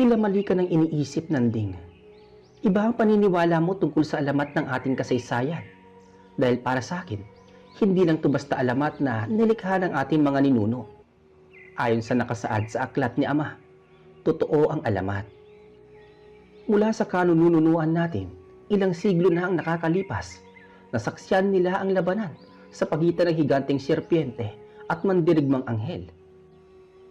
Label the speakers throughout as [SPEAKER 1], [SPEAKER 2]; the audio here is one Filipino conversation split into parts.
[SPEAKER 1] Tila mali ka ng iniisip, Nanding. Iba ang paniniwala mo tungkol sa alamat ng ating kasaysayan. Dahil para sa akin, hindi lang ito basta alamat na nilikha ng ating mga ninuno. Ayon sa nakasaad sa aklat ni Ama, totoo ang alamat. Mula sa kanununuan natin, ilang siglo na ang nakakalipas, nasaksiyan nila ang labanan sa pagitan ng higanteng serpiente at mandirigmang anghel.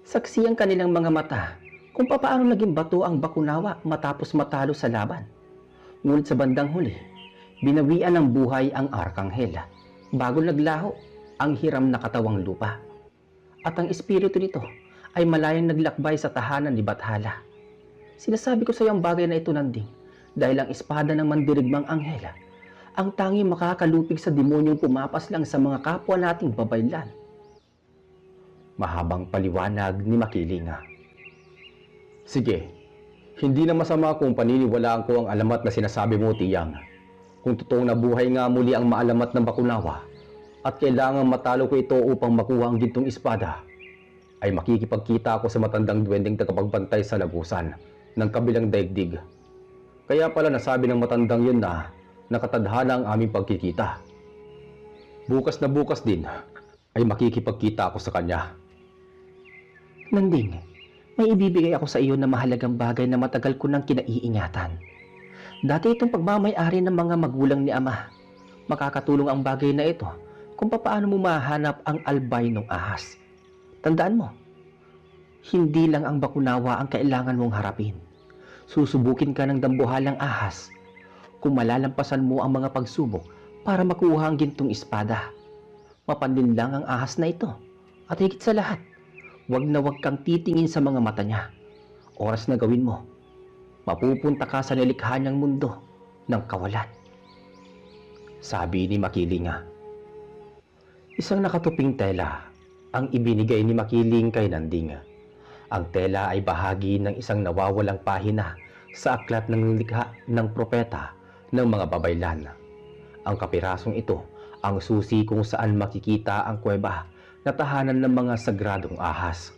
[SPEAKER 1] Saksi ang kanilang mga mata kung papaano naging bato ang Bakunawa matapos matalo sa laban. Ngunit sa bandang huli, binawian ng buhay ang Arkanghel bago naglaho ang hiram na katawang lupa. At ang espiritu nito ay malayang naglakbay sa tahanan ni Bathala. Sinasabi ko sa iyo ang bagay na ito, Nanding, dahil ang espada ng mandirigmang anghel ang tanging makakalupig sa demonyong pumapaslang sa mga kapwa nating babaylan. Mahabang paliwanag ni Makiling.
[SPEAKER 2] Sige, hindi na masama kung paniniwalaan ko ang alamat na sinasabi mo, Tiyang. Kung totoong nabuhay nga muli ang maalamat ng Bakunawa at kailangan matalo ko ito upang makuha ang gintong espada, ay makikipagkita ako sa matandang duwending tagapagbantay sa lagusan ng kabilang daigdig. Kaya pala nasabi ng matandang yun na nakatadhana ang aming pagkikita. Bukas na bukas din ay makikipagkita ako sa kanya.
[SPEAKER 1] Nanding, may ibibigay ako sa iyo na mahalagang bagay na matagal ko nang kinaiingatan. Dati itong pagmamay-ari ng mga magulang ni Ama. Makakatulong ang bagay na ito kung paano mo mahanap ang albaynong ahas. Tandaan mo, hindi lang ang Bakunawa ang kailangan mong harapin. Susubukin ka ng dambuhalang ahas kung malalampasan mo ang mga pagsubok para makuha ang gintong espada. Mapanlin lang ang ahas na ito at higit sa lahat, wag na wag kang titingin sa mga mata niya. Oras na gawin mo, mapupunta ka sa nilikha niyang mundo ng kawalan. Sabi ni Makiling. Isang nakatuping tela ang ibinigay ni Makiling kay Nanding. Ang tela ay bahagi ng isang nawawalang pahina sa aklat ng likha ng propeta ng mga babaylan. Ang kapirasong ito ang susi kung saan makikita ang kuweba na tahanan ng mga sagradong ahas.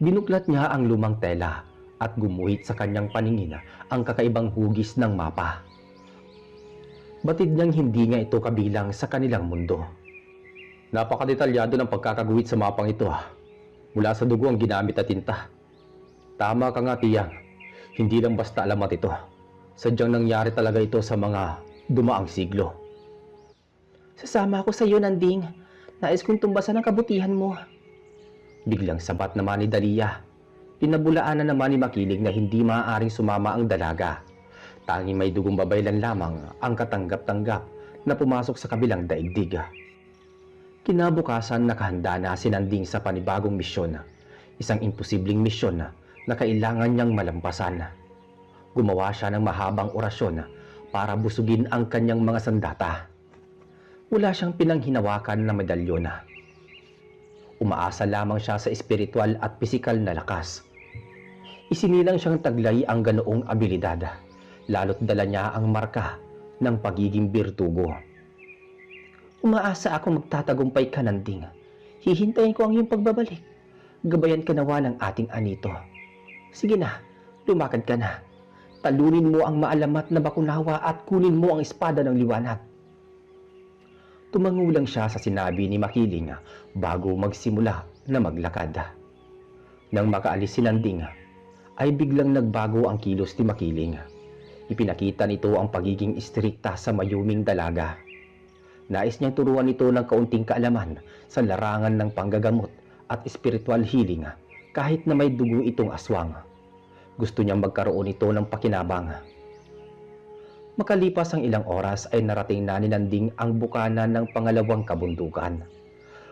[SPEAKER 1] Binuklat niya ang lumang tela at gumuhit sa kanyang paningin ang kakaibang hugis ng mapa. Batid niyang hindi nga ito kabilang sa kanilang mundo.
[SPEAKER 2] Napakadetalyado ng pagkakaguhit sa mapang ito. Mula sa dugo ang ginamit na tinta. Tama ka nga, Tiyang. Hindi lang basta alamat ito. Sadyang nangyari talaga ito sa mga dumaang siglo.
[SPEAKER 1] Sasama ako sa iyo, Nanding. Nais kong tumbasan ang kabutihan mo.
[SPEAKER 2] Biglang sabat naman ni Dalia. Pinabulaanan naman ni Makiling na hindi maaaring sumama ang dalaga. Tanging may dugong babaylan lamang ang katanggap-tanggap na pumasok sa kabilang daigdig. Kinabukasan nakahanda na si Nanding sa panibagong misyon. Isang imposibleng misyon na kailangan niyang malampasan. Gumawa siya ng mahabang orasyon para busugin ang kanyang mga sandata. Wala siyang pinanghinawakan na medalyon. Umaasa lamang siya sa espiritual at pisikal na lakas. Isinilang siyang taglay ang ganoong abilidad, lalo't dala niya ang marka ng pagiging birtugo. Umaasa ako magtatagumpay ka, Nanding. Hihintayin ko ang iyong pagbabalik. Gabayan ka nawa ng ating anito. Sige na, lumakad ka na. Talunin mo ang maalamat na Bakunawa at kunin mo ang espada ng liwanag. Tumangulang siya sa sinabi ni Makiling bago magsimula na maglakad. Nang makaalis si Nanding, ay biglang nagbago ang kilos ni Makiling. Ipinakita nito ang pagiging istrikta sa mayuming dalaga. Nais niyang turuan ito ng kaunting kaalaman sa larangan ng panggagamot at spiritual healing kahit na may dugo itong aswang. Gusto niyang magkaroon ito ng pakinabang. Makalipas ang ilang oras ay narating na ni Nanding ang bukana ng pangalawang kabundukan.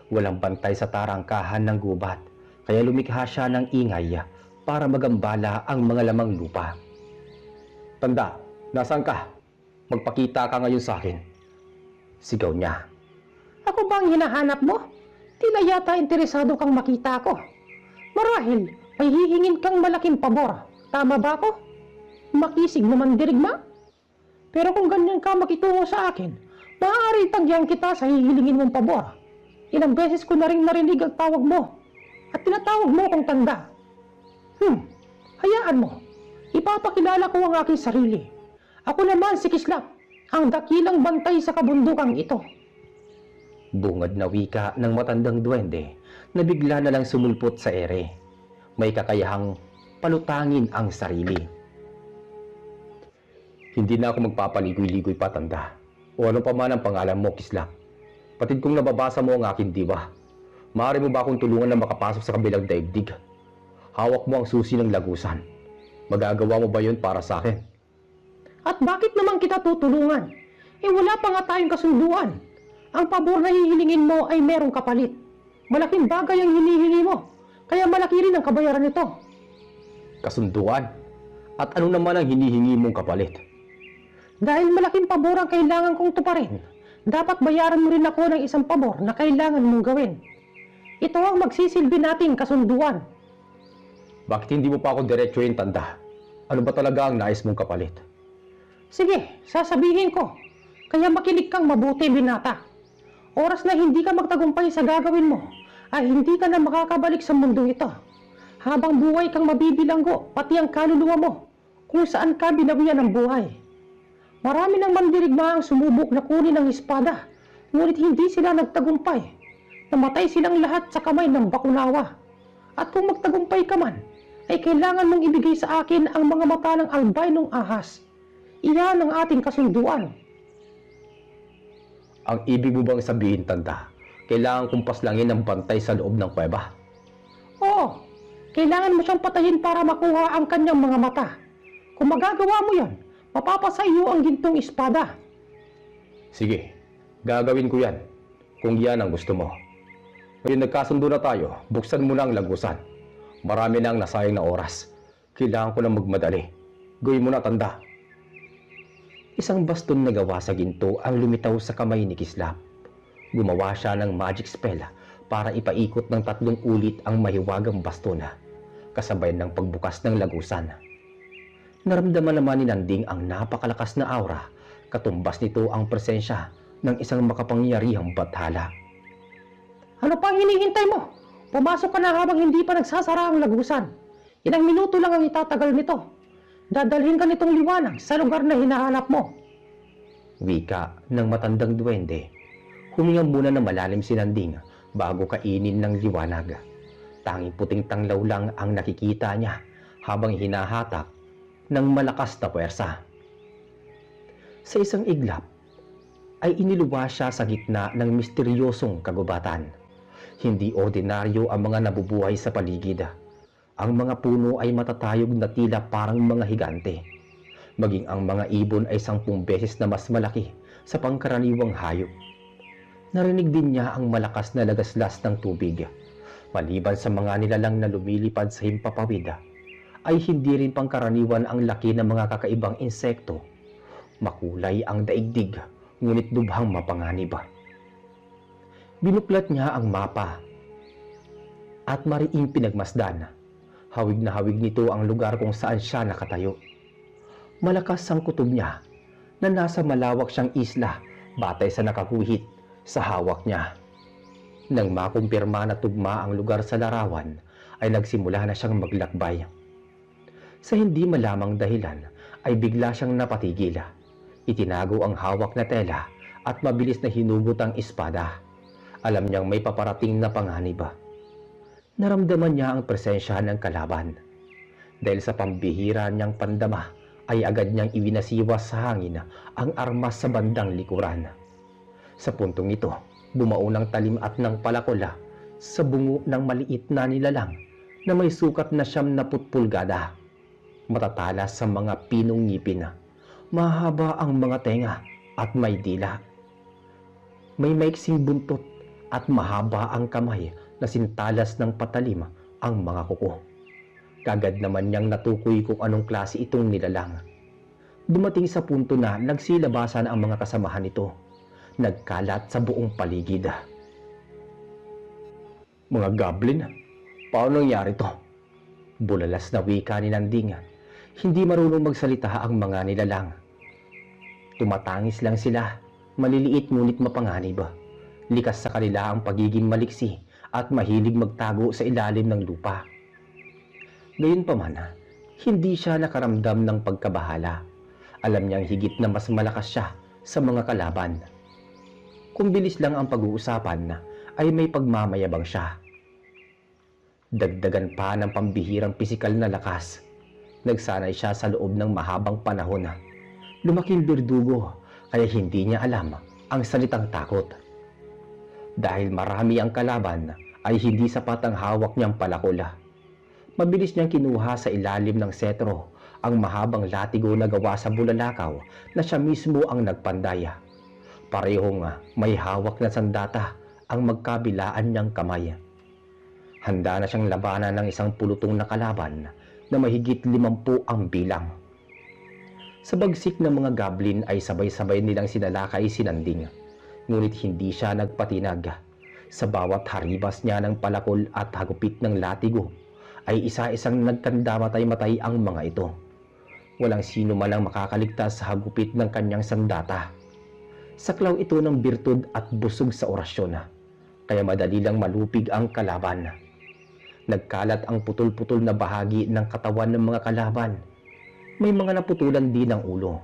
[SPEAKER 2] Walang bantay sa tarangkahan ng gubat, kaya lumikha siya ng ingay para magambala ang mga lamang lupa. Tanda, nasaan ka? Magpakita ka ngayon sa akin. Sigaw niya.
[SPEAKER 3] Ako ba ang hinahanap mo? Tila yata interesado kang makita ko. Marahil, may hihingin kang malaking pabor. Tama ba ako? Makisig naman dirigma? Pero kung ganyan ka makitungo sa akin, maaari tagyan kita sa hihilingin mong pabor. Ilang beses ko na rin narinig ang tawag mo. At tinatawag mo kong tanda. Hayaan Hayaan mo. Ipapakilala ko ang aking sarili. Ako naman si Kislap, ang dakilang bantay sa kabundukang ito.
[SPEAKER 2] Bungad na wika ng matandang duwende na bigla na lang sumulpot sa ere. May kakayahang palutangin ang sarili. Hindi na ako magpapaligoy-ligoy pa, tanda. O ano pa man ang pangalan mo, Kislap. Patid kong nababasa mo ang aking diwa. Maaari mo ba akong tulungan na makapasok sa kabilang daigdig? Hawak mo ang susi ng lagusan. Magagawa mo ba yun para sa akin?
[SPEAKER 3] At bakit naman kita tutulungan? Wala pa nga tayong kasunduan. Ang pabor na hihilingin mo ay merong kapalit. Malaking bagay ang hinihingi mo, kaya malaki rin ang kabayaran nito.
[SPEAKER 2] Kasunduan? At ano naman ang hinihingi mong kapalit?
[SPEAKER 3] Dahil malaking pabor ang kailangan kong tuparin, dapat bayaran mo rin ako ng isang pabor na kailangan mong gawin. Ito ang magsisilbi nating kasunduan.
[SPEAKER 2] Bakit hindi mo pa ako diretsuhin, tanda? Ano ba talaga ang nais mong kapalit?
[SPEAKER 3] Sige, sasabihin ko. Kaya makinig kang mabuti, binata. Oras na hindi ka magtagumpay sa gagawin mo, ay hindi ka na makakabalik sa mundong ito. Habang buhay kang mabibilanggo, pati ang kaluluwa mo, kung saan ka binawian ng buhay. Marami ng mandirigma ang sumubok na kunin ang espada, ngunit hindi sila nagtagumpay. Namatay silang lahat sa kamay ng bakunawa. At kung magtagumpay ka man, ay kailangan mong ibigay sa akin ang mga mata ng albaynong ahas. Iyan ang ating kasunduan.
[SPEAKER 2] Ang ibig mo bang sabihin, tanda, kailangan kong paslangin ng bantay sa loob ng kuweba?
[SPEAKER 3] Oo, kailangan mo siyang patayin para makuha ang kanyang mga mata. Kung magagawa mo yan, mapapasa iyo ang gintong espada.
[SPEAKER 2] Sige, gagawin ko yan, kung yan ang gusto mo. Ngayon nagkasundo na tayo, buksan mo na ang lagusan. Marami na ang nasayang na oras. Kailangan ko na magmadali. Gawin mo na, tanda. Isang baston na gawa sa ginto ang lumitaw sa kamay ni Kislap. Gumawa siya ng magic spell para ipaikot ng 3 ulit ang mahiwagang baston, kasabay ng pagbukas ng lagusan. Naramdaman naman ni Nanding ang napakalakas na aura, katumbas nito ang presensya ng isang makapangyarihang bathala.
[SPEAKER 3] Ano pang hinihintay mo? Pumasok ka na habang hindi pa nagsasara ang lagusan. Ilang minuto lang ang itatagal nito. Dadalhin ka nitong liwanag sa lugar na hinahanap mo.
[SPEAKER 2] Wika ng matandang duwende. Huminga muna ng malalim si Nanding bago kainin ng liwanag. Tanging puting tanglaw lang ang nakikita niya habang hinahatak ng malakas na puwersa. Sa isang iglap ay iniluwa siya sa gitna ng misteryosong kagubatan. Hindi ordinaryo ang mga nabubuhay sa paligid. Ang mga puno ay matatayog na tila parang mga higante. Maging ang mga ibon ay 10 beses na mas malaki sa pangkaraniwang hayop. Narinig din niya ang malakas na lagaslas ng tubig. Maliban sa mga nilalang na lumilipad sa himpapawid, ay hindi rin pangkaraniwan ang laki ng mga kakaibang insekto. Makulay ang daigdig, ngunit lubhang mapanganib. Binuklat niya ang mapa at mariing pinagmasdan. Hawig na hawig nito ang lugar kung saan siya nakatayo. Malakas ang kutob niya na nasa malawak siyang isla batay sa nakaguhit sa hawak niya. Nang makumpirma na tugma ang lugar sa larawan, ay nagsimula na siyang maglakbay. Sa hindi malamang dahilan, ay bigla siyang napatigil. Itinago ang hawak na tela at mabilis na hinugot ang espada. Alam niyang may paparating na panganib. Naramdaman niya ang presensya ng kalaban. Dahil sa pambihira niyang pandama, ay agad niyang iwinasiwas sa hangin ang armas sa bandang likuran. Sa puntong ito, bumao ng talim at ng palakula sa bungo ng maliit na nilalang na may sukat na 70 pulgada. Matatalas sa mga pinong ngipin. Mahaba ang mga tenga at may dila. May maiksing buntot at mahaba ang kamay na sintalas ng patalim ang mga kuko. Kagad naman niyang natukoy kung anong klase itong nilalang. Dumating sa punto na nagsilabasan ang mga kasamahan nito. Nagkalat sa buong paligid. Mga goblin, paano nangyari to? Bulalas na wika ni Nanding. Hindi marunong magsalita ang mga nilalang. Tumatangis lang sila, maliliit ngunit mapanganib. Likas sa kanila ang pagiging maliksi at mahilig magtago sa ilalim ng lupa. Gayunpaman, Hindi siya nakaramdam ng pagkabahala. Alam niyang higit na mas malakas siya sa mga kalaban. Kung bilis lang ang pag-uusapan, ay may pagmamayabang siya. Dagdagan pa ng pambihirang pisikal na lakas. Nagsanay siya sa loob ng mahabang panahon. Lumaking berdugo, kaya hindi niya alam ang salitang takot. Dahil marami ang kalaban, ay hindi sapat ang hawak niyang palakol. Mabilis niyang kinuha sa ilalim ng setro ang mahabang latigo na gawa sa bulalakaw na siya mismo ang nagpandaya. Parehong may hawak na sandata ang magkabilaan niyang kamay. Handa na siyang labanan ng isang pulutong na kalaban na mahigit 50 ang bilang. Sa bagsik ng mga goblin ay sabay-sabay nilang sinalakay si Nanding, ngunit hindi siya nagpatinag. Sa bawat haribas niya ng palakol at hagupit ng latigo, ay isa-isang nagkandamatay-matay ang mga ito. Walang sino man ang makakaligtas sa hagupit ng kanyang sandata. Saklaw ito ng birtud at busog sa orasyon, kaya madali lang malupig ang kalaban. Nagkalat ang putol-putol na bahagi ng katawan ng mga kalaban. May mga naputulan din ang ulo.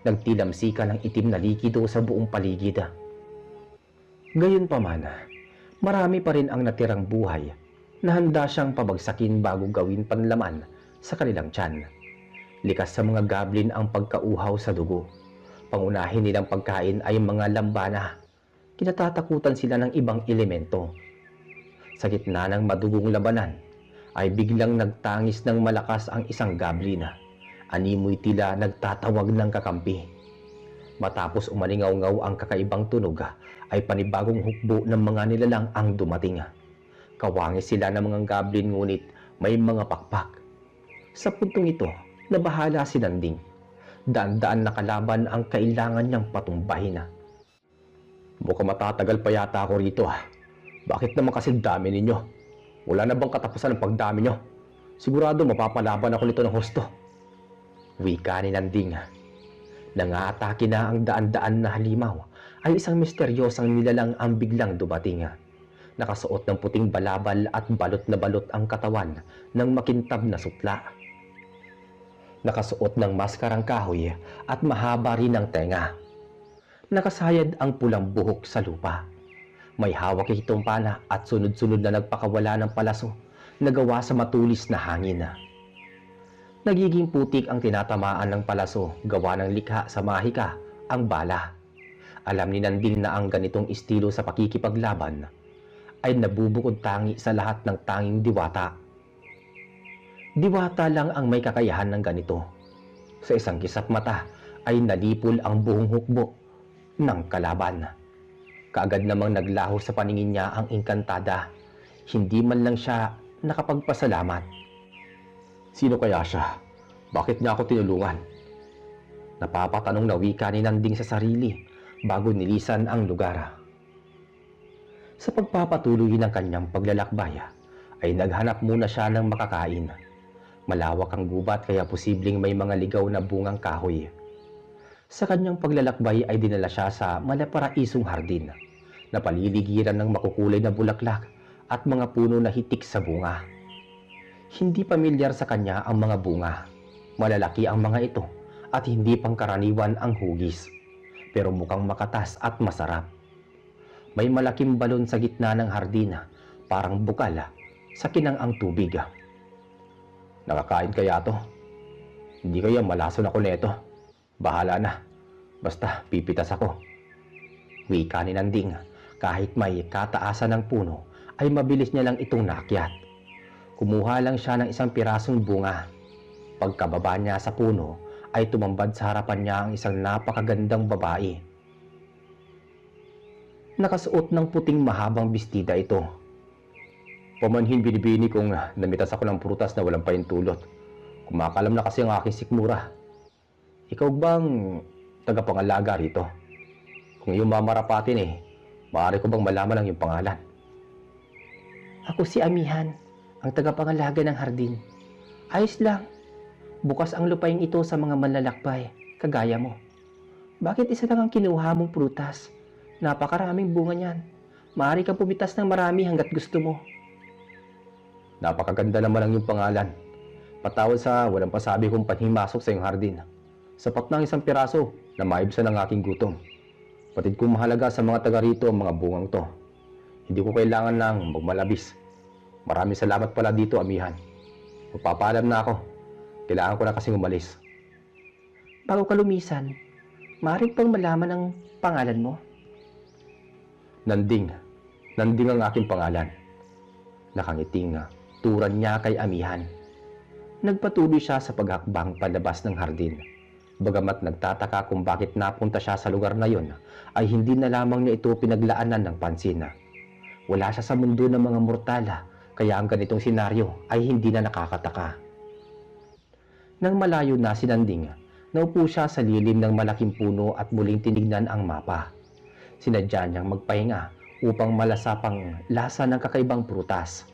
[SPEAKER 2] Nagtilamsika ng itim na likido sa buong paligid. Gayunpaman, marami pa rin ang natirang buhay na handa siyang pabagsakin bago gawin panlaman sa kanilang tiyan. Likas sa mga goblin ang pagkauhaw sa dugo. Pangunahin nilang pagkain ay mga lambana. Kinatatakutan sila ng ibang elemento. Sa gitna ng madugong labanan, ay biglang nagtangis ng malakas ang isang goblin. Animoy tila nagtatawag ng kakampi. Matapos umalingaw-ngaw ang kakaibang tunog, ay panibagong hukbo ng mga nilalang ang dumating. Kawangis sila ng mga goblin ngunit may mga pakpak. Sa puntong ito, nabahala si Nanding. Daan-daan na kalaban ang kailangan niyang patumbahin. Mukhang matatagal pa yata ako rito. Bakit naman kasi dami ninyo? Wala na bang katapusan ang pagdami nyo? Sigurado mapapalaban ako nito ng husto. Wika ni Nanding. Nangatake na ang daan-daan na halimaw ay isang misteryosang nilalang ang biglang dumating. Nakasuot ng puting balabal at balot na balot ang katawan ng makintab na sutla. Nakasuot ng maskarang kahoy at mahaba rin ang tenga. Nakasayad ang pulang buhok sa lupa. May hawak itong pala at sunod-sunod na nagpakawala ng palaso na gawa sa matulis na hangin. Nagiging putik ang tinatamaan ng palaso gawa ng likha sa mahika ang bala. Alam ni Nanding na ang ganitong estilo sa pakikipaglaban ay nabubukod tangi sa lahat ng tanging diwata. Diwata lang ang may kakayahan ng ganito. Sa isang kisap mata ay nalipol ang buong hukbo ng kalaban. Kaagad namang naglaho sa paningin niya ang engkantada. Hindi man lang siya nakapagpasalamat. Sino kaya siya? Bakit niya ako tinulungan? Napapatanong na wika ni Nanding sa sarili bago nilisan ang lugar. Sa pagpapatuloy ng kanyang paglalakbay, ay naghanap muna siya ng makakain. Malawak ang gubat kaya posibleng may mga ligaw na bungang kahoy. Sa kanyang paglalakbay ay dinala siya sa malaparaisong hardin na paliligiran ng makukulay na bulaklak at mga puno na hitik sa bunga. Hindi pamilyar sa kanya ang mga bunga. Malalaki ang mga ito at hindi pangkaraniwan ang hugis, pero mukhang makatas at masarap. May malaking balon sa gitna ng hardina, parang bukal sa kinang-ang tubig. Nakakain kaya to? Hindi kaya malason ako neto? Bahala na. Basta pipitas ako. Wika ni Nanding, kahit may kataasan ng puno, ay mabilis niya lang itong naakyat. Kumuha lang siya ng isang pirasong bunga. Pagkababa niya sa puno, ay tumambad sa harapan niya ang isang napakagandang babae. Nakasuot ng puting mahabang bestida ito. Pamanhin binibini kong namitas ako ng prutas na walang pahintulot. Kumakalam na kasi ang aking sikmura. Ikaw bang tagapangalaga rito? Kung iyong mamarapatin maaari ko bang malaman ang iyong pangalan?
[SPEAKER 3] Ako si Amihan, ang tagapangalaga ng hardin. Ayos lang. Bukas ang lupain ito sa mga manlalakbay, kagaya mo. Bakit isa lang ang kinuha mong prutas? Napakaraming bunga niyan. Maaari kang pumitas ng marami hanggat gusto mo.
[SPEAKER 2] Napakaganda naman ang iyong pangalan. Patawad sa walang pasabi kong panhimasok sa iyong hardin. Sapat na ang isang piraso na maibsan ang aking gutom. Patid kong mahalaga sa mga taga rito ang mga bungang to. Hindi ko kailangan ng magmalabis. Maraming salamat pala dito, amihan. Magpapaalam na ako. Kailangan ko na kasing umalis.
[SPEAKER 1] Bago ka lumisan, maaari pang malaman ang pangalan mo?
[SPEAKER 2] Nanding. Nanding ang aking pangalan. Nakangiting turan niya kay amihan. Nagpatuloy siya sa paghakbang palabas ng hardin. Bagamat nagtataka kung bakit napunta siya sa lugar na yon, ay hindi na lamang niya ito pinaglaanan ng pansin. Wala siya sa mundo ng mga mortala, kaya ang ganitong senaryo ay hindi na nakakataka. Nang malayo na si Nanding, naupo siya sa lilim ng malaking puno at muling tinignan ang mapa. Sinadya niyang magpahinga upang malasapang lasa ng kakaibang prutas.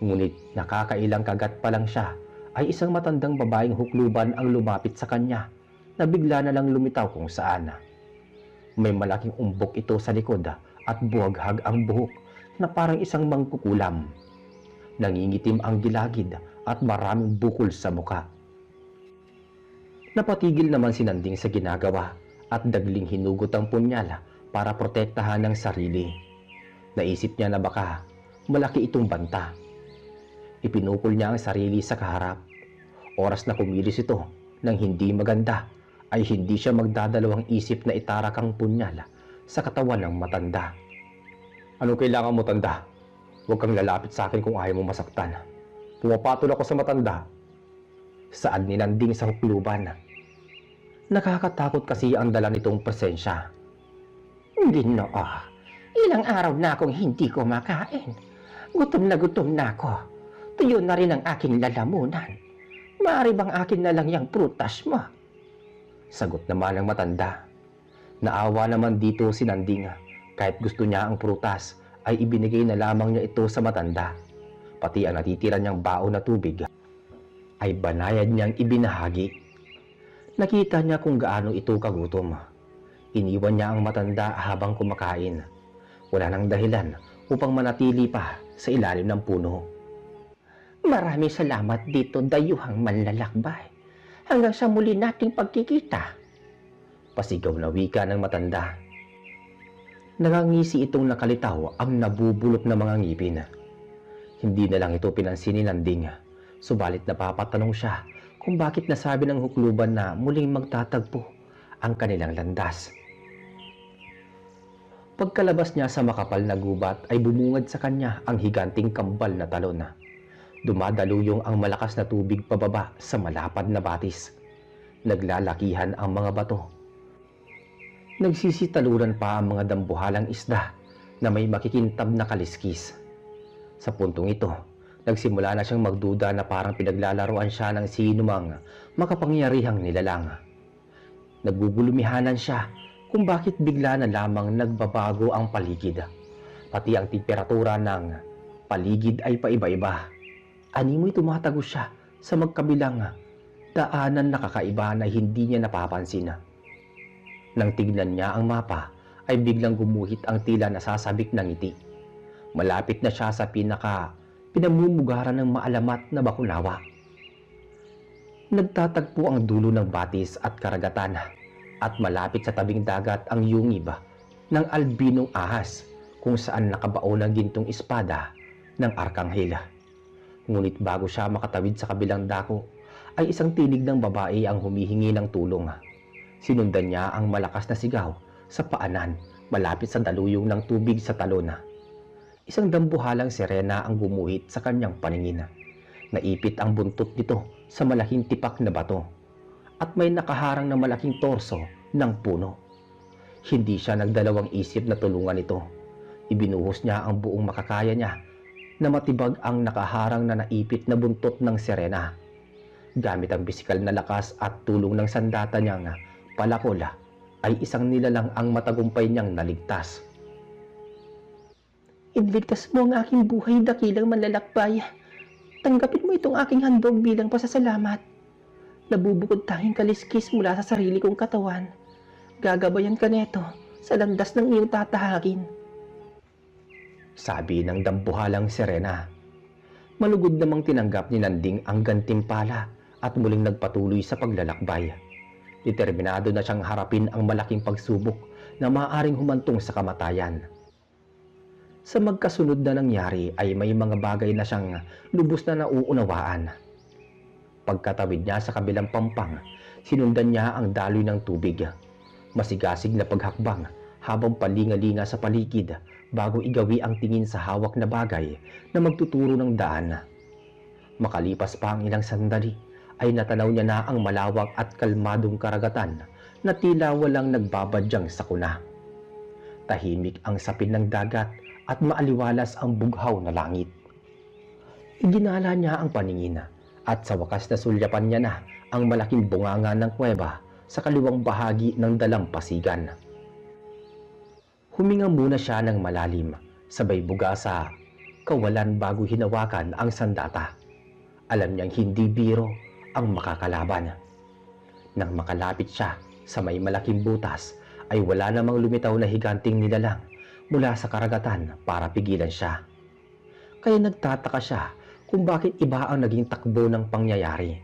[SPEAKER 2] Ngunit nakakailang kagat pa lang siya ay isang matandang babaeng hukluban ang lumapit sa kanya na bigla na lang lumitaw kung saan. May malaking umbok ito sa likod at buhaghag ang buhok na parang isang mangkukulam. Nangingitim ang gilagid at maraming bukol sa muka. Napatigil naman si Nanding sa ginagawa at dagling hinugot ang punyal para protektahan ng sarili. Naisip niya na baka malaki itong banta. Ipinukol niya ang sarili sa kaharap. Oras na kumilos ito nang hindi maganda ay hindi siya magdadalawang isip na itarak ang punyal sa katawan ng matanda. Anong kailangan mo, tanda? Huwag kang lalapit sa akin kung ayaw mo masaktan. Pumapatol ako sa matanda. Saan ni Nanding sa hukluban? Nakakatakot kasi ang dala nitong presensya.
[SPEAKER 3] Ginoo, ilang araw na akong hindi kumakain. Gutom na ako. Tuyo na rin ang aking lalamunan. Maaari bang akin na lang yung prutas mo?
[SPEAKER 2] Sagot naman ng matanda. Naawa naman dito si Nanding. Kahit gusto niya ang prutas, ay ibinigay na lamang niya ito sa matanda. Pati ang natitira niyang baon na tubig ay banayad niyang ibinahagi. Nakita niya kung gaano ito kagutom. Iniwan niya ang matanda habang kumakain. Wala nang dahilan upang manatili pa sa ilalim ng puno.
[SPEAKER 3] Maraming salamat dito, dayuhang manlalakbay. Hanggang sa muli nating pagkikita.
[SPEAKER 2] Pasigaw na wika ng matanda. Nangangisi itong nakalitaw ang nabubulok na mga ngipin. Hindi na lang ito pinansin ni Nanding. Subalit napapatanong siya kung bakit nasabi ng hukluban na muling magtatagpo ang kanilang landas. Pagkalabas niya sa makapal na gubat ay bumungad sa kanya ang higanting kambal na talon. Dumadaluyong ang malakas na tubig pababa sa malapad na batis. Naglalakihan ang mga bato. Nagsisitaluran pa ang mga dambuhalang isda na may makikintab na kaliskis. Sa puntong ito, nagsimula na siyang magduda na parang pinaglalaroan siya ng sinumang makapangyarihang nilalang. Nagbubulumihanan siya kung bakit bigla na lamang nagbabago ang paligid. Pati ang temperatura ng paligid ay paiba-iba. Animoy tumatago siya sa magkabilang daanan na kakaiba na hindi niya napapansin. Nang tignan niya ang mapa, ay biglang gumuhit ang tila nasasabik ng ngiti. Malapit na siya sa pinamumugaran ng maalamat na bakunawa. Nagtatagpo ang dulo ng batis at karagatan at malapit sa tabing dagat ang yungib ng albinong ahas kung saan nakabaon ang gintong espada ng arkanghel. Ngunit bago siya makatawid sa kabilang dako, ay isang tinig ng babae ang humihingi ng tulong. Sinundan niya ang malakas na sigaw sa paanan malapit sa daluyong ng tubig sa talon. Isang dambuhalang sirena ang gumuhit sa kanyang paningin. Naipit ang buntot nito sa malaking tipak na bato at may nakaharang na malaking torso ng puno. Hindi siya nagdalawang isip na tulungan ito. Ibinuhos niya ang buong makakaya niya na matibag ang nakaharang na naipit na buntot ng sirena. Gamit ang bisikal na lakas at tulong ng sandata niyang palakola ay isang nilalang ang matagumpay niyang naligtas.
[SPEAKER 3] Inligtas mo ang aking buhay, dakilang manlalakbay. Tanggapin mo itong aking handog bilang pasasalamat. Nabubukod tanging kaliskis mula sa sarili kong katawan. Gagabayan ka neto sa landas ng iyong tatahagin.
[SPEAKER 2] Sabi ng dambuhalang sirena. Malugod namang tinanggap ni Nanding ang gantimpala at muling nagpatuloy sa paglalakbay. Determinado na siyang harapin ang malaking pagsubok na maaaring humantong sa kamatayan. Sa magkasunod na nangyari ay may mga bagay na siyang lubos na nauunawaan. Pagkatawid niya sa kabilang pampang, sinundan niya ang daloy ng tubig. Masigasig na paghakbang habang palingalinga sa paligid bago igawi ang tingin sa hawak na bagay na magtuturo ng daan. Makalipas pa ang ilang sandali ay natanaw niya na ang malawak at kalmadong karagatan na tila walang nagbabadyang sakuna. Tahimik ang sapin ng dagat at maaliwalas ang bughaw na langit. Iginala niya ang paningin at sa wakas na sulyapan niya na ang malaking bunganga ng kuweba sa kaliwang bahagi ng dalampasigan. Huminga muna siya ng malalim, sabay buga sa kawalan bago hinawakan ang sandata. Alam niyang hindi biro ang makakalaban. Nang makalapit siya sa may malaking butas, ay wala namang lumitaw na higanting nilalang mula sa karagatan para pigilan siya. Kaya nagtataka siya kung bakit iba ang naging takbo ng pangyayari.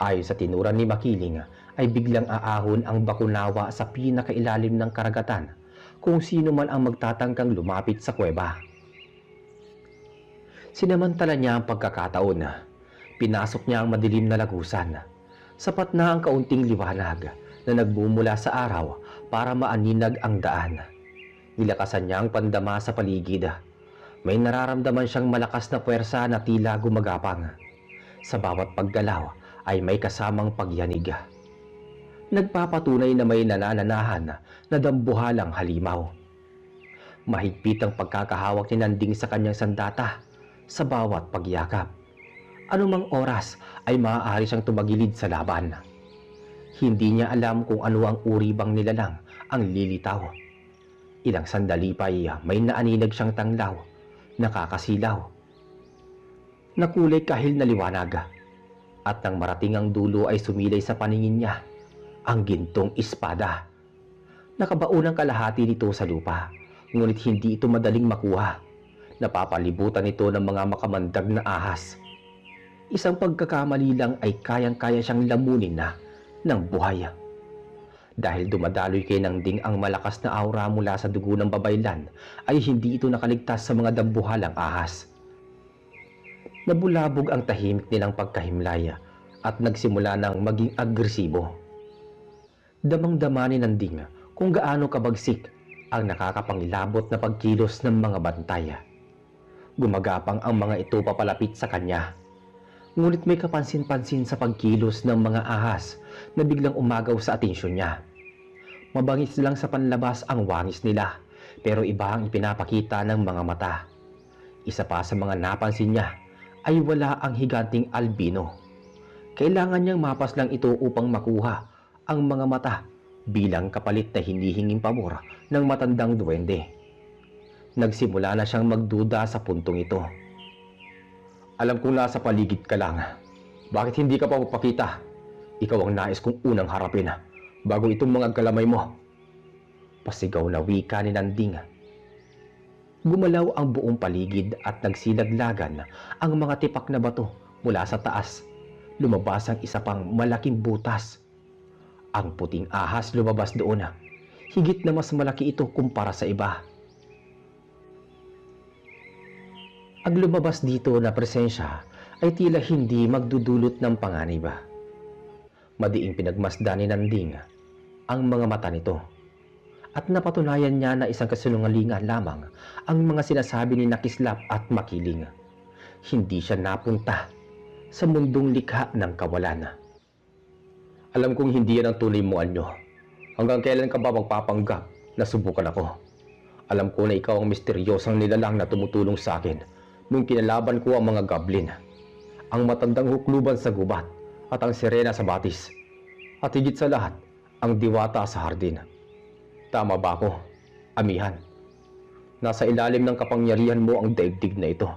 [SPEAKER 2] Ayon sa tinuran ni Makiling, ay biglang aahon ang bakunawa sa pinakailalim ng karagatan kung sino man ang magtatangkang lumapit sa kuweba. Sinamantala niya ang pagkakataon. Pinasok niya ang madilim na lagusan. Sapat na ang kaunting liwanag na nagbumula sa araw para maaninag ang daan. Nilakasan niya ang pandama sa paligid. May nararamdaman siyang malakas na puwersa na tila gumagapang. Sa bawat paggalaw ay may kasamang pagyanig. Nagpapatunay na may nanananahan na dambuhalang halimaw. Mahigpit ang pagkakahawak ni Nanding sa kanyang sandata sa bawat pagyakap. Anumang oras ay maaari siyang tumagilid sa laban. Hindi niya alam kung ano ang uri bang nilalang ang lilitaw. Ilang sandali pa ay may naaninag siyang tanglaw, nakakasilaw. Nakulay kahil na liwanag. At nang marating ang dulo ay sumilay sa paningin niya ang gintong espada. Nakabaon ang kalahati nito sa lupa, ngunit hindi ito madaling makuha. Napapalibutan ito ng mga makamandag na ahas. Isang pagkakamali lang ay kayang-kaya siyang lamunin na ng buhay. Dahil dumadaloy kay Nanding ang malakas na aura mula sa dugo ng babaylan, ay hindi ito nakaligtas sa mga dambuhalang ahas. Nabulabog ang tahimik nilang pagkahimlay at nagsimula ng maging agresibo. Damang-dama ni Nanding kung gaano kabagsik ang nakakapangilabot na pagkilos ng mga bantay. Gumagapang ang mga ito papalapit sa kanya. Ngunit may kapansin-pansin sa pagkilos ng mga ahas na biglang umagaw sa atensyon niya. Mabangis lang sa panlabas ang wangis nila, pero iba ang ipinapakita ng mga mata. Isa pa sa mga napansin niya ay wala ang higanting albino. Kailangan niyang mapaslang ito upang makuha ang mga mata bilang kapalit na hinihinging pabor ng matandang duwende. Nagsimula na siyang magduda sa puntong ito. Alam kong nasa paligid ka lang. Bakit hindi ka pa magpakita? Ikaw ang nais kong unang harapin bago itong mga galamay mo. Pasigaw na wika ni Nanding. Gumalaw ang buong paligid at nagsilaglagan ang mga tipak na bato mula sa taas. Lumabas ang isa pang malaking butas. Ang puting ahas lumabas doon. Higit na mas malaki ito kumpara sa iba. Ang lumabas dito na presensya ay tila hindi magdudulot ng panganib. Madiing pinagmasdan ni Nanding ang mga mata nito. At napatunayan niya na isang kasinungalingan lamang ang mga sinasabi ni Nakislap at Makiling. Hindi siya napunta sa mundong likha ng kawalan. Alam kong hindi yan ang tunay mo, anyo. Hanggang kailan ka ba magpapanggap na subukan ako? Alam ko na ikaw ang misteryosang nilalang na tumutulong sa akin nung kinalaban ko ang mga goblin. Ang matandang hukluban sa gubat at ang sirena sa batis. At higit sa lahat, ang diwata sa hardin. Tama ba ako, amihan? Nasa ilalim ng kapangyarihan mo ang daigdig na ito.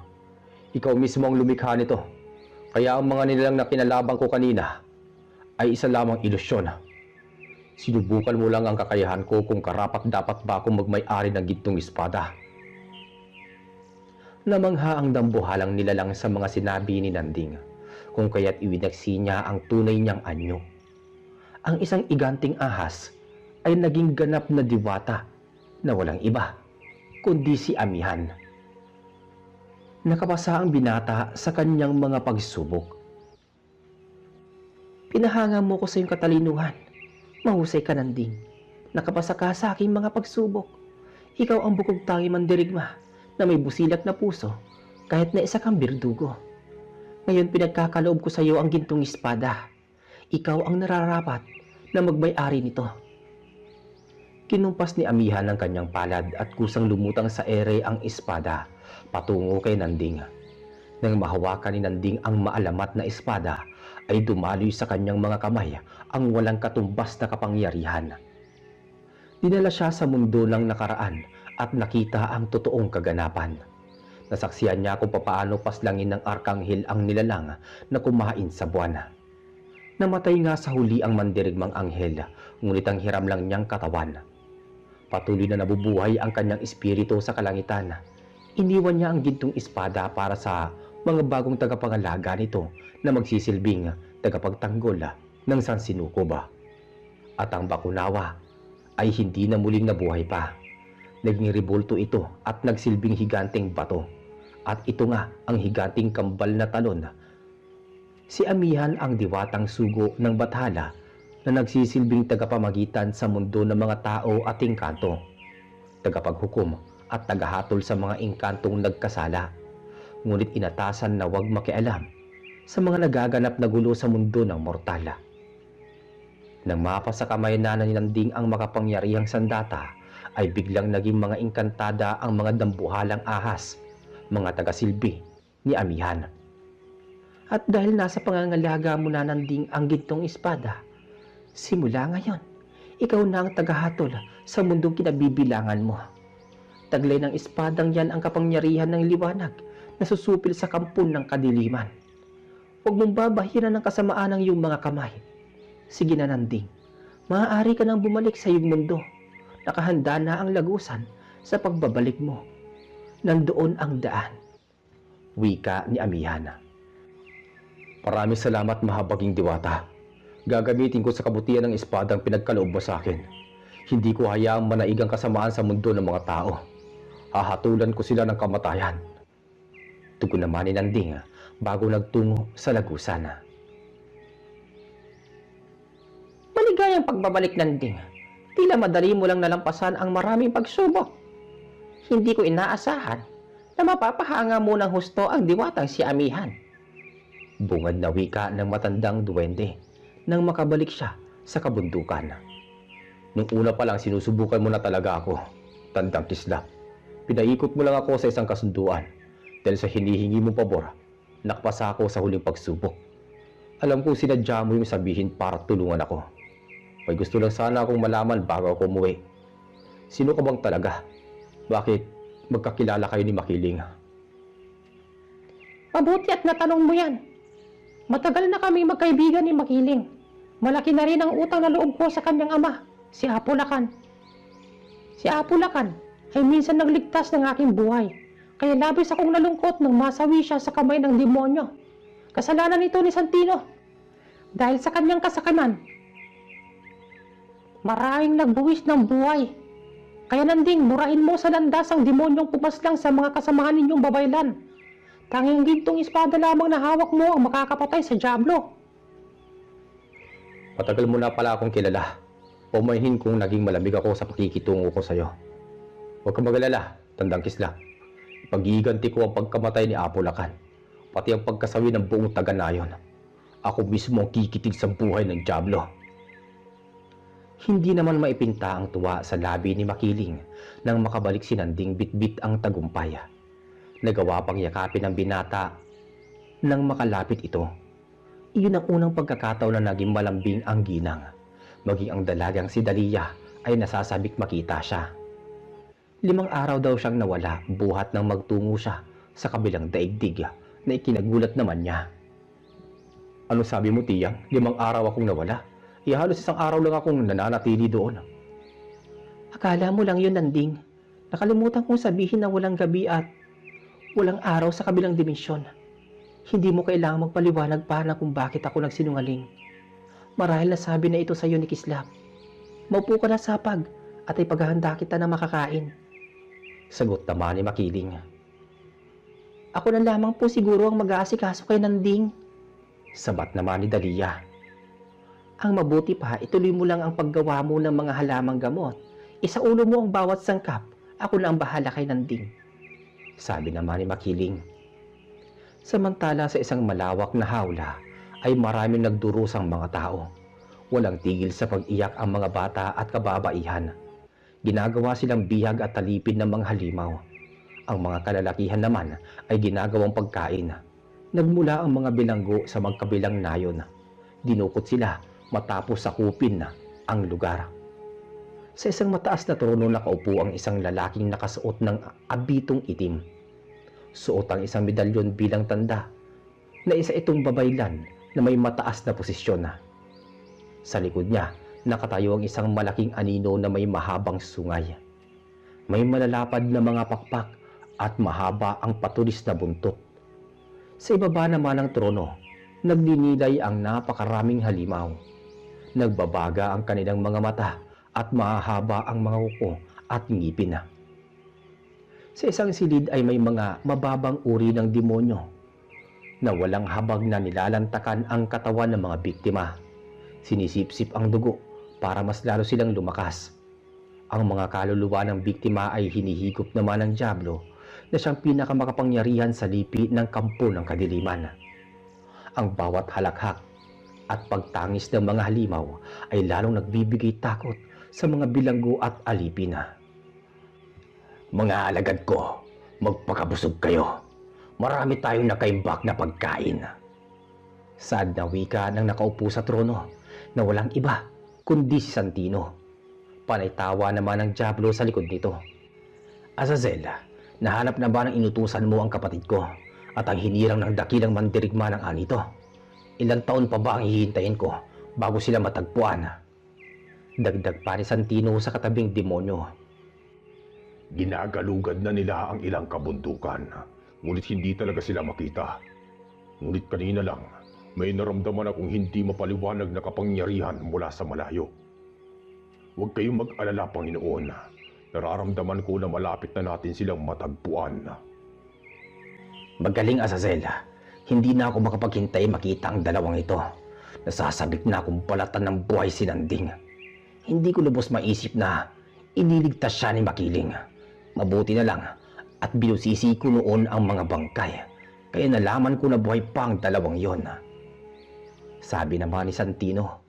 [SPEAKER 2] Ikaw mismo ang lumikha nito. Kaya ang mga nilalang na kinalaban ko kanina ay isa lamang ilusyon. Sinubukan mo lang ang kakayahan ko kung karapat-dapat ba akong magmay-ari ng gintong espada. Namangha ang dambuhalang nilalang sa mga sinabi ni Nanding, kung kaya't iwinaksi niya ang tunay niyang anyo. Ang isang iganting ahas ay naging ganap na diwata na walang iba, kundi si Amihan. Nakapasa ang binata sa kanyang mga pagsubok. Pinahanga mo ko sa iyong katalinuhan. Mahusay ka, Nanding. Nakapasa ka sa aking mga pagsubok. Ikaw ang bukog tangi mandirigma na may busilak na puso kahit na isa kang birdugo. Ngayon pinagkakaloob ko sa iyo ang gintong espada. Ikaw ang nararapat na magmay-ari nito. Kinumpas ni Amihan ang kanyang palad at kusang lumutang sa ere ang espada patungo kay Nanding. Nang mahawakan ni Nanding ang maalamat na espada, ay dumaloy sa kanyang mga kamay ang walang katumbas na kapangyarihan. Dinala siya sa mundo ng nakaraan at nakita ang totoong kaganapan. Nasaksihan niya kung papaano paslangin ng arkanghel ang nilalang na kumain sa buwan. Namatay nga sa huli ang mandirigmang anghel, ngunit ang hiram lang niyang katawan. Patuloy na nabubuhay ang kanyang espiritu sa kalangitan. Iniwan niya ang gintong espada para sa mga bagong tagapangalaga nito na magsisilbing tagapagtanggol ng Sansinukob. At ang Bakunawa ay hindi na muling nabuhay pa. Naging rebulto ito at nagsilbing higanteng bato. At ito nga ang higanteng kambal na talon. Si Amihan ang diwatang sugo ng Bathala na nagsisilbing tagapamagitan sa mundo ng mga tao at engkanto, tagapaghukom at tagahatol sa mga engkantong nagkasala, ngunit inatasan na huwag makialam sa mga nagaganap na gulo sa mundo ng mortal. Nang mapasa kamay na ni Nanding ang makapangyarihang sandata, ay biglang naging mga engkantada ang mga dambuhalang ahas, mga tagasilbi ni Amihan. At dahil nasa pangangalaga mo na, Nanding, ang gintong espada, simula ngayon, ikaw na ang tagahatol sa mundong kinabibilangan mo. Taglay ng espadang yan ang kapangyarihan ng liwanag na susupil sa kampon ng kadiliman. Huwag mong babahiran ng kasamaan ng iyong mga kamay. Sige na, Nanding, maaari ka nang bumalik sa iyong mundo. Nakahanda na ang lagusan sa pagbabalik mo. Nandoon ang daan. Wika ni Amihan. Maraming salamat, mahabaging diwata. Gagamitin ko sa kabutihan ng espadang pinagkaloob mo sa akin. Hindi ko hayaang manaig ang kasamaan sa mundo ng mga tao. Hahatulan ko sila ng kamatayan. Tugon naman ni Nanding bago nagtungo sa lagusan.
[SPEAKER 3] Maligayang pagbabalik, Nanding. Tila madali mo lang nalampasan ang maraming pagsubok. Hindi ko inaasahan na mapapahanga mo ng husto ang diwatang si Amihan.
[SPEAKER 2] Bungad na wika ng matandang duwende nang makabalik siya sa kabundukan. Nung una pa lang sinusubukan mo na talaga ako, Tandang Kislap. Pinaikot mo lang ako sa isang kasunduan dahil sa hinihingi mong pabor, nakapasa ako sa huling pagsubok. Alam ko sinadya mo yung sabihin para tulungan ako. May gusto lang sana akong malaman bago ako umuwi. Sino ka bang talaga? Bakit magkakilala kayo ni Makiling?
[SPEAKER 3] Mabuti at natanong mo yan. Matagal na kami magkaibigan ni Makiling. Malaki na rin ang utang na loob ko sa kanyang ama, si Apulakan. Si Apulakan ay minsan nagligtas ng aking buhay. Kaya labis akong nalungkot nang masawi siya sa kamay ng demonyo. Kasalanan ito ni Santino. Dahil sa kanyang kasakaman, maraming nagbuwis ng buhay. Kaya, Nanding, murahin mo sa landas ang demonyong pumaslang sa mga kasamahan ninyong babaylan. Tanging gintong espada lamang na hawak mo ang makakapatay sa Diablo.
[SPEAKER 2] Matagal mo na pala akong kilala. Pumahin kung naging malamig ako sa pakikitungo ko sa iyo. Huwag kang mag-alala, Tandang Kislap. Pag-iiganti ko ang pagkamatay ni Apulakan, pati ang pagkasawi ng buong taga-nayon. Ako mismo ang kikitig sa buhay ng Diablo. Hindi naman maipinta ang tuwa sa labi ni Makiling nang makabalik si Nanding bitbit ang tagumpay. Nagawa pang yakapin ng binata nang makalapit ito. Iyon ang unang pagkakataon na naging malambing ang ginang. Maging ang dalagang si Dalia ay nasasabik makita siya. 5 araw daw siyang nawala buhat nang magtungo siya sa kabilang daigdig na ikinagulat naman niya. Ano sabi mo, Tiyang? 5 araw akong nawala? Halos 1 araw lang akong nananatili doon.
[SPEAKER 3] Akala mo lang yun, Nanding. Nakalimutan kong sabihin na walang gabi at
[SPEAKER 1] Walang araw sa kabilang dimensyon. Hindi mo kailangang magpaliwanag pa na kung bakit ako nagsinungaling. Marahil nasabi na ito sa iyo ni Kislap. Maupo ka na sa pag at ipaghahanda kita na makakain.
[SPEAKER 2] Sagot naman ni Makiling.
[SPEAKER 1] Ako na lamang po siguro ang mag-aasikaso kay Nanding.
[SPEAKER 2] Sabat naman ni Dalia.
[SPEAKER 1] Ang mabuti pa, ituloy mo lang ang paggawa mo ng mga halamang gamot. Isaulo mo ang bawat sangkap. Ako na ang bahala kay Nanding.
[SPEAKER 2] Sabi naman ni Makiling.
[SPEAKER 1] Samantala
[SPEAKER 2] Sa isang malawak na hawla ay maraming nagdurusang mga tao. Walang tigil sa pag-iyak ang mga bata at kababaihan. Ginagawa silang bihag at talipin ng mga halimaw. Ang mga kalalakihan naman ay ginagawang pagkain. Nagmula ang mga bilanggo sa magkabilang nayon. Dinukot sila matapos sakupin ang lugar. Sa isang mataas na trono nakaupo ang isang lalaking nakasuot ng abitong itim. Suot ang isang medalyon bilang tanda na isa itong babaylan na may mataas na posisyon. Sa likod niya, nakatayo ang isang malaking anino na may mahabang sungay. May malalapad na mga pakpak at mahaba ang patulis na buntot. Sa ibaba naman ng trono, nagninilay ang napakaraming halimaw. Nagbabaga ang kanilang mga mata at mahahaba ang mga kuko at ngipin. Sa isang silid ay may mga mababang uri ng demonyo na walang habag na nilalantakan ang katawan ng mga biktima. Sinisipsip ang dugo para mas lalo silang lumakas. Ang mga kaluluwa ng biktima ay hinihigop naman ng dyablo na siyang pinakamakapangyarihan sa lipi ng kampo ng kadiliman. Ang bawat halakhak at pagtangis ng mga halimaw ay lalong nagbibigay takot sa mga bilanggo at alipin. Mga alagad ko, magpakabusog kayo. Marami tayong nakaimbak na pagkain. Sad na wika ng nakaupo sa trono na walang iba kundi si Santino. Panay tawa naman ang dyablo sa likod nito. Azazel, nahanap na ba ng inutusan mo ang kapatid ko at ang hinirang ng dakilang mandirigma ng anito? Ilang taon pa ba ang hihintayin ko bago sila matagpuan? Dagdag pa ni Santino sa katabing demonyo.
[SPEAKER 4] Ginagalugad na nila ang ilang kabundukan, ngunit hindi talaga sila makita. Ngunit kanina lang, may naramdaman akong hindi mapaliwanag na kapangyarihan mula sa malayo. Huwag kayong mag-alala, Panginoon. Nararamdaman ko na malapit na natin silang matagpuan.
[SPEAKER 2] Magaling, Azazel. Hindi na ako makapaghintay makita ang dalawang ito. Nasasabik na akong balatan ng buhay si Nanding. Hindi ko lubos maisip na iniligtas siya ni Makiling. Mabuti na lang at binusisi ko noon ang mga bangkay. Kaya nalaman ko na buhay pa ang dalawang yon. Sabi naman ni Santino.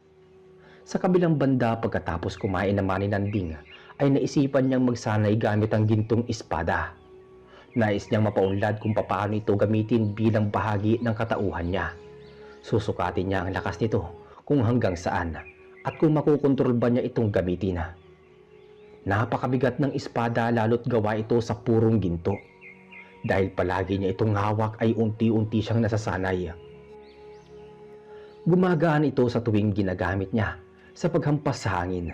[SPEAKER 2] Sa kabilang banda pagkatapos kumain naman ni Nanding ay naisipan niyang magsanay gamit ang gintong espada. Nais niyang mapaunlad kung paano ito gamitin bilang bahagi ng katauhan niya. Susukatin niya ang lakas nito kung hanggang saan at kung makukontrol ba niya itong gamitin. Napakabigat ng espada lalo't gawa ito sa purong ginto. Dahil palagi niya itong hawak ay unti-unti siyang nasasanay. Gumagaan ito sa tuwing ginagamit niya sa paghampas sa hangin.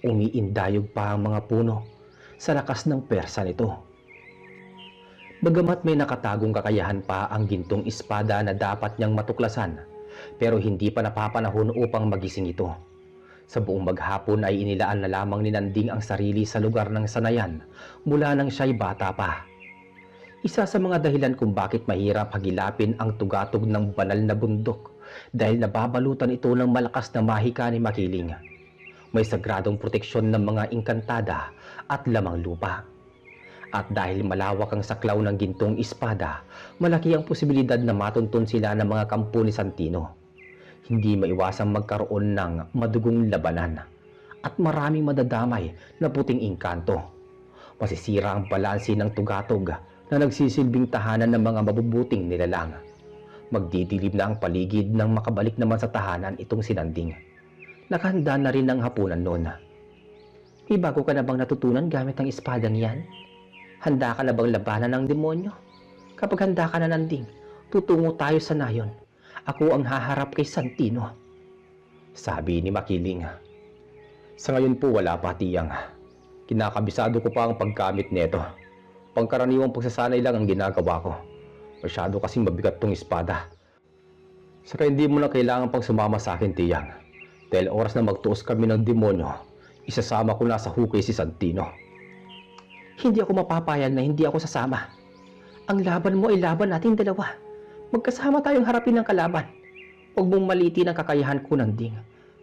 [SPEAKER 2] Umiindayog pa ang mga puno sa lakas ng persa nito. Bagamat may nakatagong kakayahan pa ang gintong espada na dapat niyang matuklasan, pero hindi pa napapanahon upang magising ito. Sa buong maghapon ay inilaan na lamang ni Nanding ang sarili sa lugar ng sanayan mula nang siya'y bata pa. Isa sa mga dahilan kung bakit mahirap hagilapin ang tugatog ng banal na bundok dahil nababalutan ito ng malakas na mahika ni Makiling. May sagradong proteksyon ng mga engkantada at lamang lupa. At dahil malawak ang saklaw ng gintong espada, malaki ang posibilidad na matuntun sila ng mga kampo ni Santino. Hindi maiwasang magkaroon ng madugong labanan at maraming madadamay na puting engkanto. Masisira ang balanse ng tugatog na nagsisilbing tahanan ng mga mabubuting nilalang. Magdidilim na ang paligid nang makabalik naman sa tahanan itong si Nanding. Nakahanda na rin ang hapunan noon. May bago ka na bang natutunan gamit ang espadang yan? Handa ka na bang labanan ng demonyo? Kapag handa ka na, Nanding, tutungo tayo sa nayon. Ako ang haharap kay Santino. Sabi ni Makiling. Sa ngayon po wala pa, Tiyang. Kinakabisado ko pa ang paggamit nito. Pangkaraniwang pagsasanay lang ang ginagawa ko. Masyado kasing mabigat tong espada. Saka hindi mo na kailangan pang sumama sa akin, Tiyang. Dahil oras na magtuos kami ng demonyo, isasama ko na sa hukay si Santino.
[SPEAKER 1] Hindi ako mapapayag na hindi ako sasama. Ang laban mo ay laban nating dalawa. Magkasama tayong harapin ng kalaban. Huwag mong maliitin ang kakayahan ko, Nanding.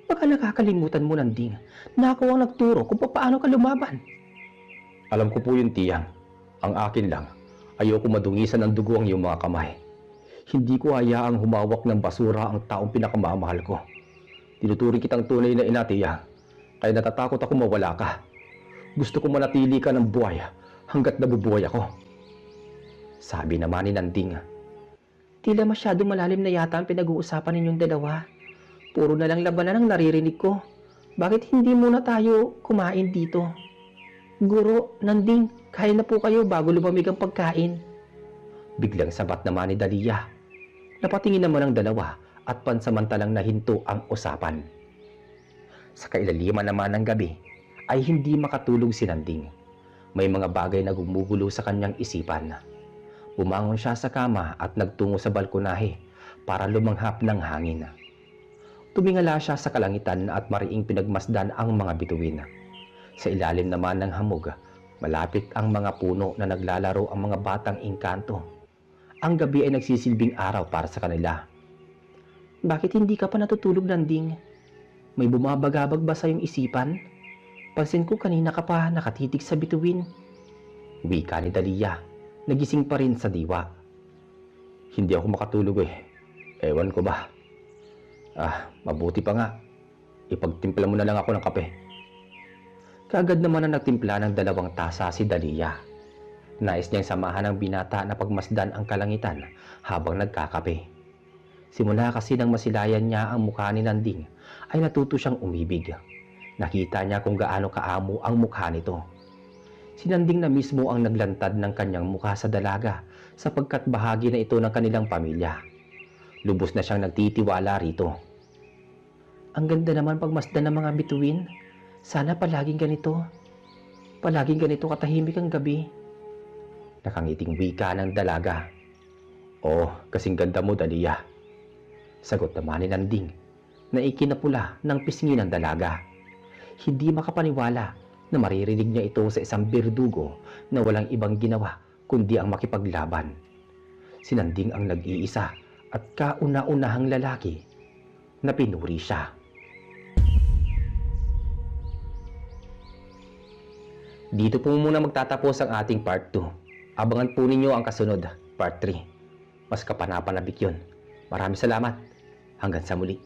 [SPEAKER 1] Baka nakakalimutan mo, Nanding, na ako ang nagturo kung paano ka lumaban.
[SPEAKER 2] Alam ko po yun, Tiyang. Ang akin lang, ayoko madungisan ng dugo ang iyong mga kamay. Hindi ko hayaang humawak ng basura ang taong pinakamamahal ko. Tinuturing kitang tunay na ina, Tiyang. Kaya natatakot ako mawala ka. Gusto ko manatili ka ng buhay hanggat nabubuhay ako. Sabi naman ni Nanding.
[SPEAKER 1] Tila masyado malalim na yata ang pinag-uusapan ninyong dalawa. Puro na lang labanan ang naririnig ko. Bakit hindi muna tayo kumain dito? Guro, Nanding, kaya na po kayo bago lumamig ang pagkain.
[SPEAKER 2] Biglang sabat naman ni Dalia. Napatingin naman ang dalawa at pansamantalang nahinto ang usapan. Sa kailaliman naman ng gabi ay hindi makatulog si Nanding. May mga bagay na gumugulo sa kanyang isipan. Bumangon siya sa kama at nagtungo sa balkonahe para lumanghap ng hangin. Tumingala siya sa kalangitan at mariing pinagmasdan ang mga bituin. Sa ilalim naman ng hamog, malapit ang mga puno na naglalaro ang mga batang engkanto. Ang gabi ay nagsisilbing araw para sa kanila.
[SPEAKER 1] Bakit hindi ka pa natutulog, Nanding? May bumabagabag ba sa iyong isipan? Pansin ko kanina ka pa nakatitig sa bituin.
[SPEAKER 2] Wika ni Dalia, nagising pa rin sa diwa. Hindi ako makatulog eh. Ewan ko ba? Mabuti pa nga. Ipagtimpla mo na lang ako ng kape. Kaagad naman na nagtimpla ng 2 tasa si Dalia. Nais niyang samahan ng binata na pagmasdan ang kalangitan habang nagkakape. Simula kasi nang masilayan niya ang mukha ni Nanding, ay natuto siyang umibig. Nakita niya kung gaano kaamo ang mukha nito. Si Nanding na mismo ang naglantad ng kanyang mukha sa dalaga sapagkat bahagi na ito ng kanilang pamilya. Lubos na siyang nagtitiwala rito.
[SPEAKER 1] Ang ganda naman pagmasdan ng mga bituin. Sana palaging ganito. Palaging ganito katahimik ang gabi.
[SPEAKER 2] Nakangiting wika ng dalaga. Oh, kasing ganda mo, Dalia. Sagot naman ni Nanding na ikinapula ng pisngi ng dalaga. Hindi makapaniwala na maririnig niya ito sa isang berdugo na walang ibang ginawa kundi ang makipaglaban. Si Nanding ang nag-iisa at kauna-unahang lalaki na pinuri siya. Dito po muna magtatapos ang ating part 2. Abangan po ninyo ang kasunod, part 3. Mas kapanapanabik yun. Maraming salamat. Hanggang sa muli.